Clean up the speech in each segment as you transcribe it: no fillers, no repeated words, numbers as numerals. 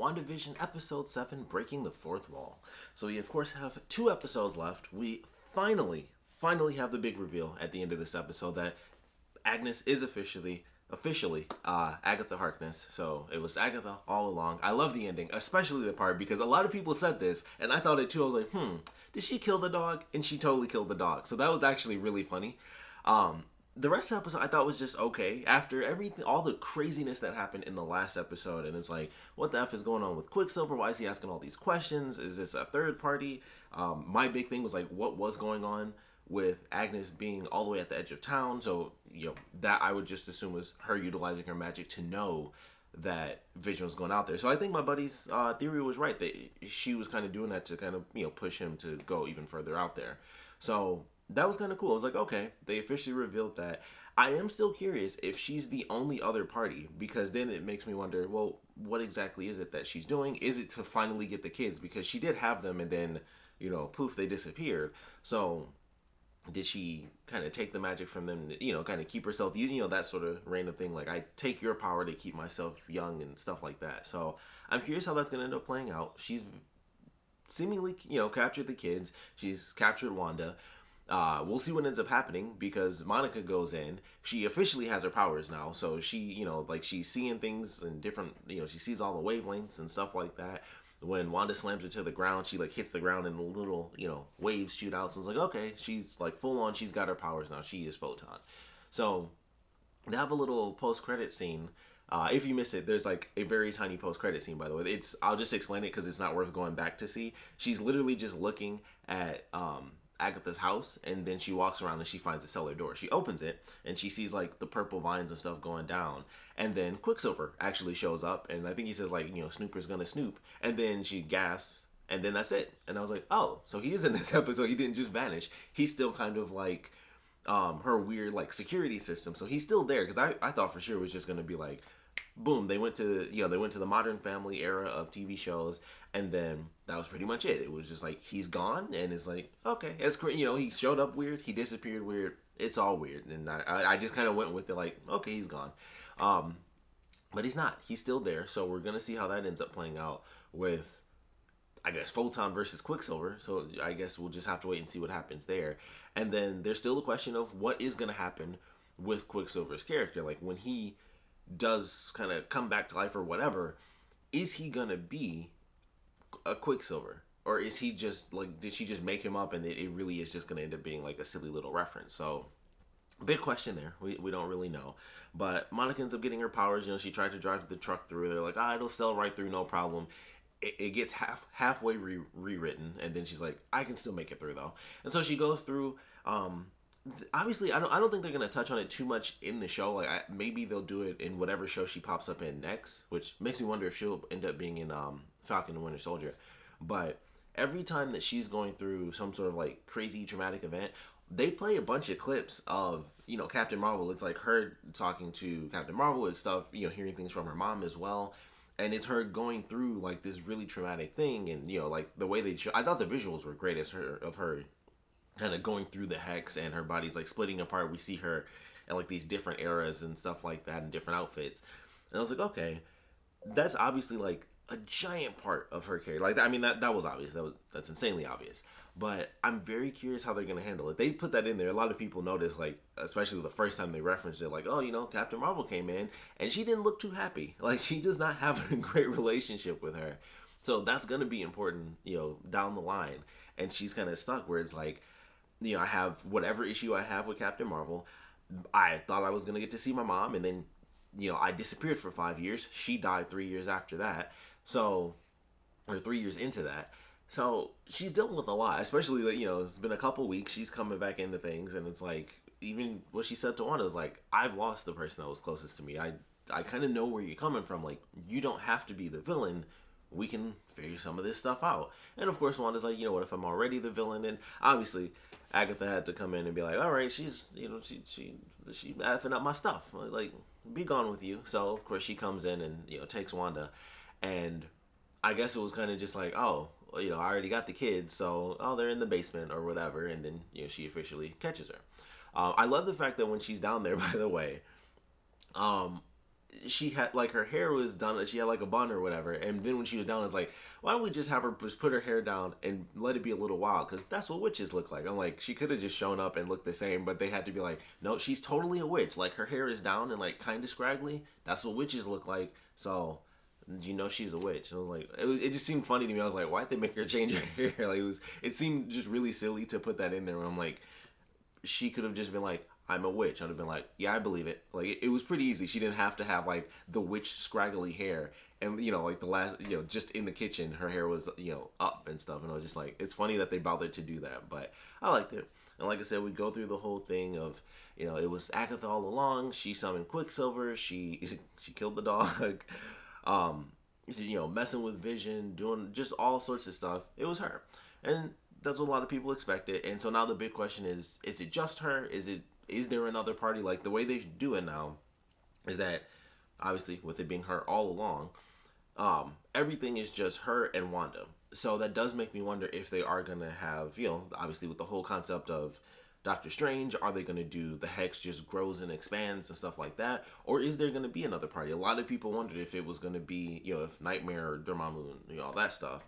WandaVision Episode 7, Breaking the Fourth Wall. So we, of course, have 2 episodes left. We finally have the big reveal at the end of this episode that Agnes is officially Agatha Harkness. So it was Agatha all along. I love the ending, especially the part because a lot of people said this, and I thought it too. I was like, did she kill the dog? And she totally killed the dog. So that was actually really funny. The rest of the episode I thought was just okay. After everything, all the craziness that happened in the last episode, and it's like, what the F is going on with Quicksilver? Why is he asking all these questions? Is this a third party? My big thing was like, what was going on with Agnes being all the way at the edge of town? So, that I would just assume was her utilizing her magic to know that Vision was going out there. So I think my buddy's theory was right, that she was kind of doing that to kind of, push him to go even further out there. So that was kind of cool. I was like, okay, they officially revealed that. I am still curious if she's the only other party, because then it makes me wonder, well, what exactly is it that she's doing? Is it to finally get the kids? Because she did have them and then, poof, they disappeared. So did she kind of take the magic from them, kind of keep herself, that sort of random thing, like I take your power to keep myself young and stuff like that. So I'm curious how that's going to end up playing out. She's seemingly, captured the kids. She's captured Wanda. We'll see what ends up happening because Monica goes in. She officially has her powers now. So she, she's seeing things in different, she sees all the wavelengths and stuff like that. When Wanda slams her to the ground, she hits the ground and little, waves shoot out. So it's like, okay, she's full on. She's got her powers now. She is Photon. So they have a little post-credit scene. If you miss it, there's a very tiny post-credit scene, by the way. I'll just explain it because it's not worth going back to see. She's literally just looking at Agatha's house, and then she walks around and she finds a cellar door. She opens it and she sees the purple vines and stuff going down, and then Quicksilver actually shows up, and I think he says Snooper's gonna snoop, and then she gasps, and then that's it. And I was like, oh, so he is in this episode. He didn't just vanish. He's still kind of her weird security system, so he's still there, because I thought for sure it was just gonna be boom, they went to the Modern Family era of TV shows, and then that was pretty much it. It was just he's gone, and it's okay, it's he showed up weird, he disappeared weird, it's all weird, and I just kind of went with it okay, he's gone, but he's not. He's still there, so we're gonna see how that ends up playing out with, I guess, Photon versus Quicksilver. So I guess we'll just have to wait and see what happens there. And then there's still the question of what is gonna happen with Quicksilver's character, when he does kind of come back to life or whatever. Is he gonna be a Quicksilver, or is he just did she just make him up and it really is just gonna end up being a silly little reference? So big question there. We don't really know. But Monica ends up getting her powers. She tried to drive the truck through. They're like, it'll sail right through, no problem. It gets halfway rewritten, and then she's like, I can still make it through though. And so she goes through. Obviously, I don't think they're gonna touch on it too much in the show. Maybe they'll do it in whatever show she pops up in next, which makes me wonder if she'll end up being in Falcon and Winter Soldier. But every time that she's going through some sort of crazy traumatic event, they play a bunch of clips of Captain Marvel. It's her talking to Captain Marvel and stuff. Hearing things from her mom as well. And it's her going through this really traumatic thing, and the way they show. I thought the visuals were great of her kind of going through the hex, and her body's splitting apart. We see her in these different eras and stuff like that, and different outfits. And I was like, okay, that's obviously a giant part of her character. That was obvious. That's insanely obvious. But I'm very curious how they're gonna handle it. They put that in there. A lot of people noticed, especially the first time they referenced it, Captain Marvel came in and she didn't look too happy. She does not have a great relationship with her. So that's gonna be important, down the line. And she's kind of stuck where it's I have whatever issue I have with Captain Marvel. I thought I was gonna get to see my mom, and then I disappeared for 5 years. She died 3 years after that. So, or 3 years into that. So she's dealing with a lot, especially it's been a couple weeks. She's coming back into things, and it's even what she said to Wanda was I've lost the person that was closest to me. I kind of know where you're coming from. You don't have to be the villain. We can figure some of this stuff out. And of course, Wanda's what if I'm already the villain? And obviously, Agatha had to come in and be all right, she's she effing up my stuff. Be gone with you. So of course she comes in and takes Wanda, and I guess it was kind of just oh, I already got the kids, so they're in the basement or whatever, and then she officially catches her. I love the fact that when she's down there, by the way, she had like her hair was done, she had like a bun or whatever, and then when she was down, it's like, why don't we just have her just put her hair down and let it be a little wild, because that's what witches look like. I'm like, she could have just shown up and looked the same, but they had to be like, no, she's totally a witch, like her hair is down and like kind of scraggly, that's what witches look like, so you know she's a witch. And I was like, it just seemed funny to me. I was like, why'd they make her change her hair? Like it seemed just really silly to put that in there. When I'm like, she could have just been like, I'm a witch. I'd have been like, yeah, I believe it. Like it was pretty easy. She didn't have to have like the witch scraggly hair, and like the last, just in the kitchen, her hair was up and stuff. And I was just like, it's funny that they bothered to do that, but I liked it. And like I said, we go through the whole thing of it was Agatha all along. She summoned Quicksilver. She killed the dog. Messing with Vision, doing just all sorts of stuff. It was her, and that's what a lot of people expected. And so now the big question is it just her? Is there another party? Like the way they do it now is that obviously with it being her all along, everything is just her and Wanda. So that does make me wonder if they are gonna have, obviously with the whole concept of Doctor Strange, are they gonna do the hex just grows and expands and stuff like that, or is there gonna be another party? A lot of people wondered if it was gonna be, if Nightmare or Dormammu, all that stuff,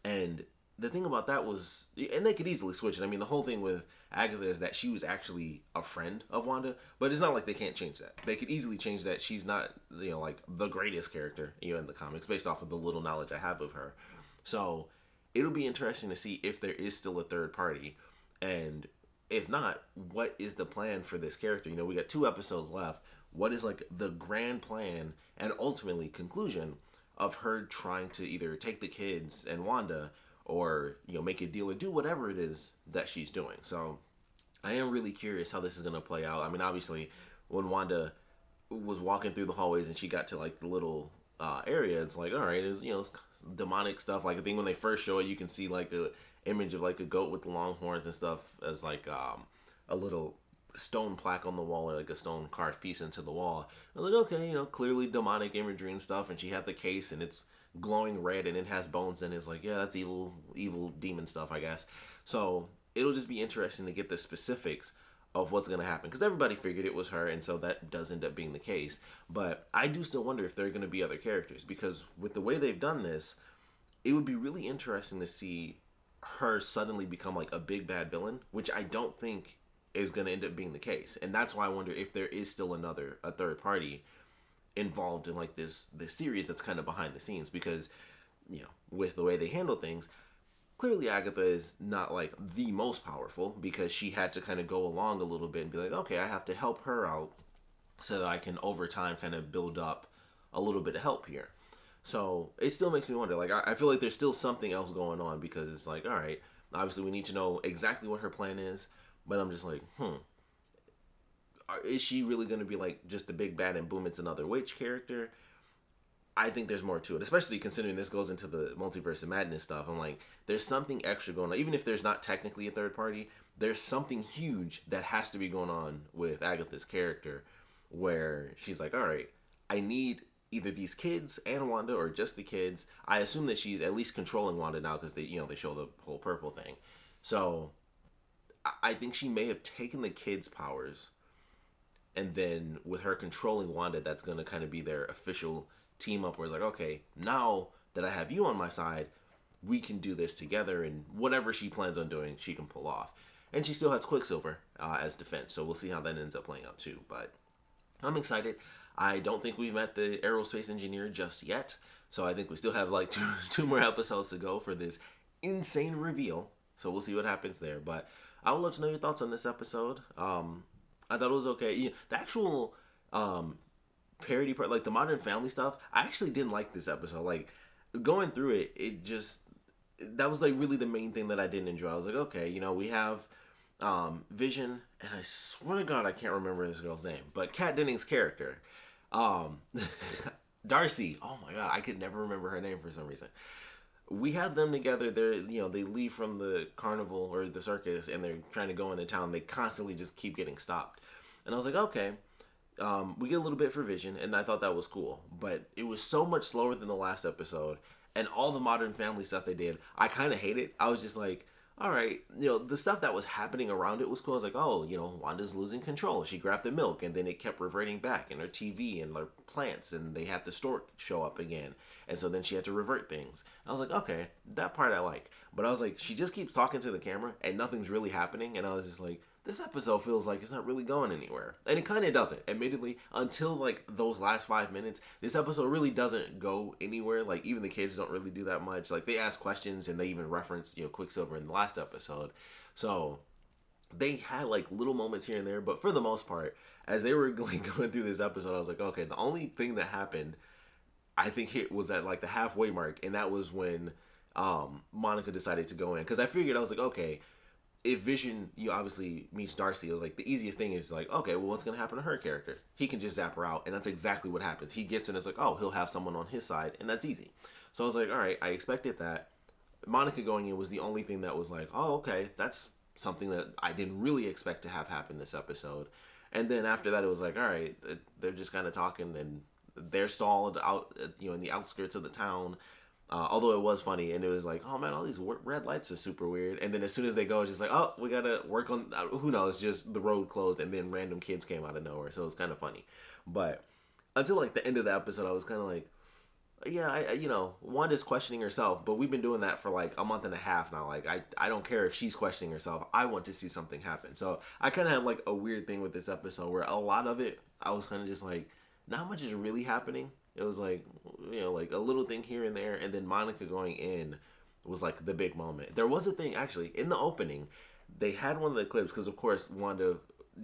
and the thing about that was, and they could easily switch it. I mean, the whole thing with Agatha is that she was actually a friend of Wanda, but it's not like they can't change that. They could easily change that. She's not, like the greatest character, in the comics based off of the little knowledge I have of her. So it'll be interesting to see if there is still a third party, and if not, what is the plan for this character? We got 2 episodes left. What is like the grand plan and ultimately conclusion of her trying to either take the kids and Wanda, or make a deal or do whatever it is that she's doing. So I am really curious how this is going to play out. I mean, obviously when Wanda was walking through the hallways and she got to like the little area, it's like, all right, it's demonic stuff. Like I think when they first show it, you can see like a image of like a goat with the long horns and stuff as like a little stone plaque on the wall, or like a stone carved piece into the wall. I was like, okay, clearly demonic imagery and stuff. And she had the case and it's glowing red and it has bones, and it's like, yeah, that's evil demon stuff, I guess. So it'll just be interesting to get the specifics of what's going to happen, because everybody figured it was her, and so that does end up being the case. But I do still wonder if there are going to be other characters, because with the way they've done this, it would be really interesting to see her suddenly become like a big bad villain, which I don't think is going to end up being the case. And that's why I wonder if there is still a third party involved in like this series that's kind of behind the scenes, because with the way they handle things, clearly Agatha is not like the most powerful, because she had to kind of go along a little bit and be like, okay, I have to help her out so that I can over time kind of build up a little bit of help here. So it still makes me wonder, like I feel like there's still something else going on, because it's like, all right, obviously we need to know exactly what her plan is, but I'm just like, is she really going to be like just the big bad and boom, it's another witch character? I think there's more to it, especially considering this goes into the multiverse of madness stuff. I'm like, there's something extra going on. Even if there's not technically a third party, there's something huge that has to be going on with Agatha's character, where she's like, all right, I need either these kids and Wanda, or just the kids. I assume that she's at least controlling Wanda now, because they show the whole purple thing. So I think she may have taken the kids' powers, and then with her controlling Wanda, that's going to kind of be their official team up, where it's like, okay, now that I have you on my side, we can do this together, and whatever she plans on doing, she can pull off. And she still has Quicksilver as defense, so we'll see how that ends up playing out too. But I'm excited. I don't think we've met the aerospace engineer just yet, so I think we still have like two more episodes to go for this insane reveal. So we'll see what happens there. But I would love to know your thoughts on this episode. I thought it was okay. The actual parody part, like the Modern Family stuff, I actually didn't like this episode. Like going through it just, that was like really the main thing that I didn't enjoy. I was like, okay, we have Vision, and I swear to God I can't remember this girl's name, but Kat Dennings' character, Darcy. Oh my God, I could never remember her name for some reason. We have them together. They're, they leave from the carnival or the circus, and they're trying to go into town. They constantly just keep getting stopped. And I was like, okay, we get a little bit for Vision, and I thought that was cool. But it was so much slower than the last episode, and all the Modern Family stuff they did, I kind of hated. I was just like, all right, the stuff that was happening around it was cool. I was like, oh, Wanda's losing control. She grabbed the milk, and then it kept reverting back, and her TV and her plants, and they had the stork show up again, and so then she had to revert things. I was like, okay, that part I like, but I was like, she just keeps talking to the camera, and nothing's really happening, and I was just like, this episode feels like it's not really going anywhere. And it kind of doesn't, admittedly, until like those last 5 minutes. This episode really doesn't go anywhere. Like, even the kids don't really do that much. Like, they ask questions and they even reference, Quicksilver in the last episode. So they had like little moments here and there, but for the most part, as they were like going through this episode, I was like, okay, the only thing that happened, I think, it was at like the halfway mark, and that was when Monica decided to go in. Because I figured, I was like, okay, if Vision, obviously meets Darcy, it was like the easiest thing is like, okay, well, what's gonna happen to her character? He can just zap her out, and that's exactly what happens. He gets in, it's like, oh, he'll have someone on his side, and that's easy. So I was like, all right, I expected that. Monica going in was the only thing that was like, oh, okay, that's something that I didn't really expect to have happen this episode. And then after that, it was like, all right, they're just kind of talking, and they're stalled out, in the outskirts of the town. Although it was funny, and it was like, oh man, all these red lights are super weird. And then as soon as they go, it's just like, oh, we gotta work on, who knows, just the road closed, and then random kids came out of nowhere. So it was kind of funny. But until like the end of the episode, I was kind of like, yeah, Wanda's questioning herself, but we've been doing that for like a month and a half now. Like, I don't care if she's questioning herself. I want to see something happen. So I kind of have like a weird thing with this episode where a lot of it, I was kind of just like, not much is really happening. It was like, like a little thing here and there, and then Monica going in was like the big moment. There was a thing actually in the opening. They had one of the clips because, of course, Wanda,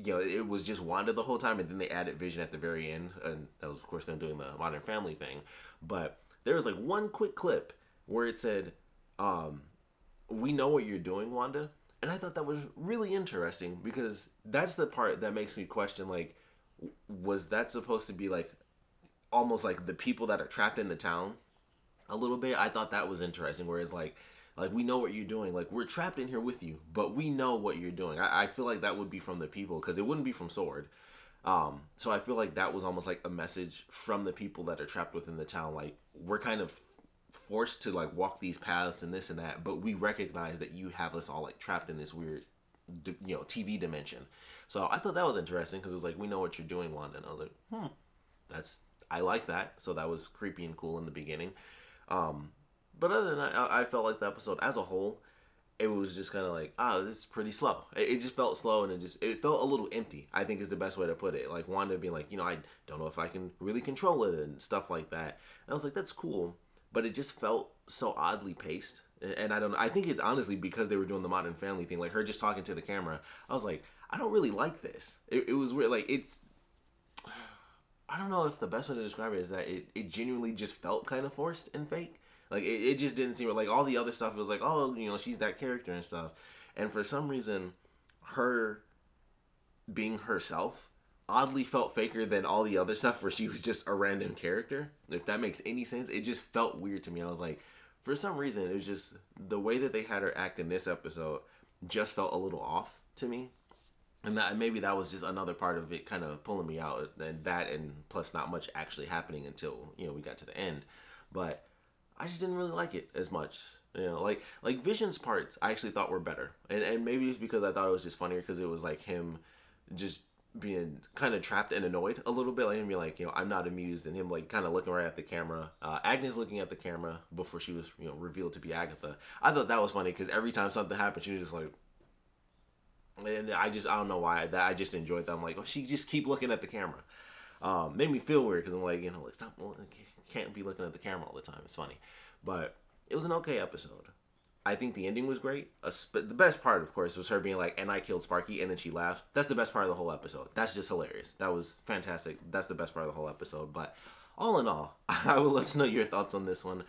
it was just Wanda the whole time, and then they added Vision at the very end, and that was, of course, them doing the Modern Family thing. But there was like one quick clip where it said, "We know what you're doing, Wanda," and I thought that was really interesting because that's the part that makes me question, like, was that supposed to be like almost like the people that are trapped in the town a little bit? I thought that was interesting, whereas like we know what you're doing, like we're trapped in here with you, but we know what you're doing. I feel like that would be from the people, because it wouldn't be from Sword. So I feel like that was almost like a message from the people that are trapped within the town, like we're kind of forced to like walk these paths and this and that, but we recognize that you have us all like trapped in this weird TV dimension. So I thought that was interesting, because it was like, we know what you're doing, Wanda, and I was like, that's, I like that. So that was creepy and cool in the beginning. But other than that, I felt like the episode as a whole, it was just kind of like, this is pretty slow. It just felt slow, and it felt a little empty, I think is the best way to put it. Like Wanda being like, I don't know if I can really control it and stuff like that. And I was like, that's cool, but it just felt so oddly paced. And I don't know. I think it's honestly because they were doing the Modern Family thing, like her just talking to the camera. I was like, I don't really like this. It was weird. Like, I don't know if the best way to describe it is that it genuinely just felt kind of forced and fake. Like, it just didn't seem like all the other stuff was like, oh, she's that character and stuff. And for some reason, her being herself oddly felt faker than all the other stuff where she was just a random character. If that makes any sense, it just felt weird to me. I was like, for some reason, it was just the way that they had her act in this episode just felt a little off to me. And that maybe that was just another part of it kind of pulling me out, and plus not much actually happening until we got to the end. But I just didn't really like it as much. Like Vision's parts I actually thought were better, and maybe it's because I thought it was just funnier because it was like him just being kind of trapped and annoyed a little bit, like him being like, I'm not amused, and him like kind of looking right at the camera. Agnes looking at the camera before she was revealed to be Agatha. I thought that was funny because every time something happened, she was just like. And I don't know why, I just enjoyed that. I'm like, she just keep looking at the camera. Made me feel weird because I'm like, like, stop, can't be looking at the camera all the time. It's funny. But it was an okay episode. I think the ending was great. The best part, of course, was her being like, and I killed Sparky, and then she laughed. That's the best part of the whole episode. That's just hilarious. That was fantastic. That's the best part of the whole episode. But all in all, I would love to know your thoughts on this one.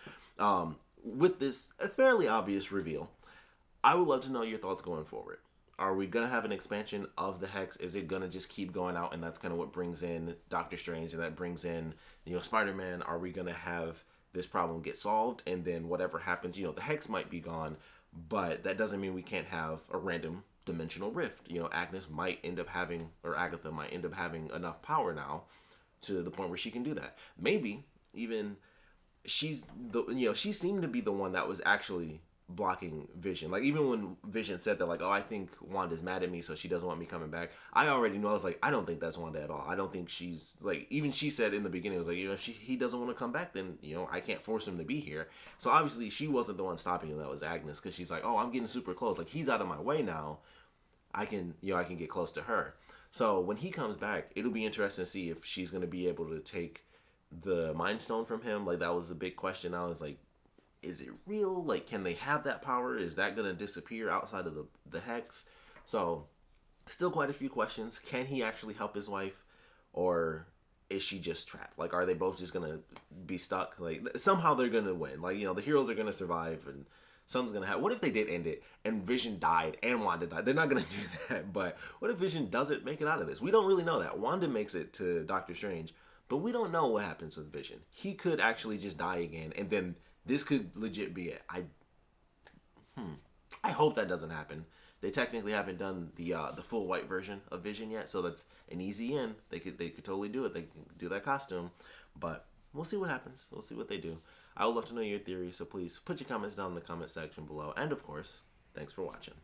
With this fairly obvious reveal, I would love to know your thoughts going forward. Are we going to have an expansion of the Hex? Is it going to just keep going out, and that's kind of what brings in Doctor Strange, and that brings in, Spider-Man? Are we going to have this problem get solved, and then whatever happens, the Hex might be gone, but that doesn't mean we can't have a random dimensional rift. Agnes might end up having, or Agatha might end up having enough power now to the point where she can do that. Maybe even she seemed to be the one that was actually blocking Vision. Like, even when Vision said that, like, oh, I think Wanda's mad at me, so she doesn't want me coming back, I already knew. I was like, I don't think that's Wanda at all. I don't think she's, like, even she said in the beginning, it was like, you know, if he doesn't want to come back, then, you know, I can't force him to be here. So obviously she wasn't the one stopping him. That was Agnes, because she's like, oh, I'm getting super close. Like, he's out of my way now. I can get close to her. So when he comes back, it'll be interesting to see if she's going to be able to take the Mind Stone from him. Like, that was a big question. I was like, is it real? Like, can they have that power? Is that going to disappear outside of the Hex? So, still quite a few questions. Can he actually help his wife? Or is she just trapped? Like, are they both just going to be stuck? Like, somehow they're going to win. Like, you know, the heroes are going to survive and something's going to happen. What if they did end it and Vision died and Wanda died? They're not going to do that. But what if Vision doesn't make it out of this? We don't really know that. Wanda makes it to Doctor Strange, but we don't know what happens with Vision. He could actually just die again, and then this could legit be it. I hope that doesn't happen. They technically haven't done the full white version of Vision yet, so that's an easy in. They could totally do it. They can do that costume, but we'll see what happens. We'll see what they do. I would love to know your theories, so please put your comments down in the comment section below. And of course, thanks for watching.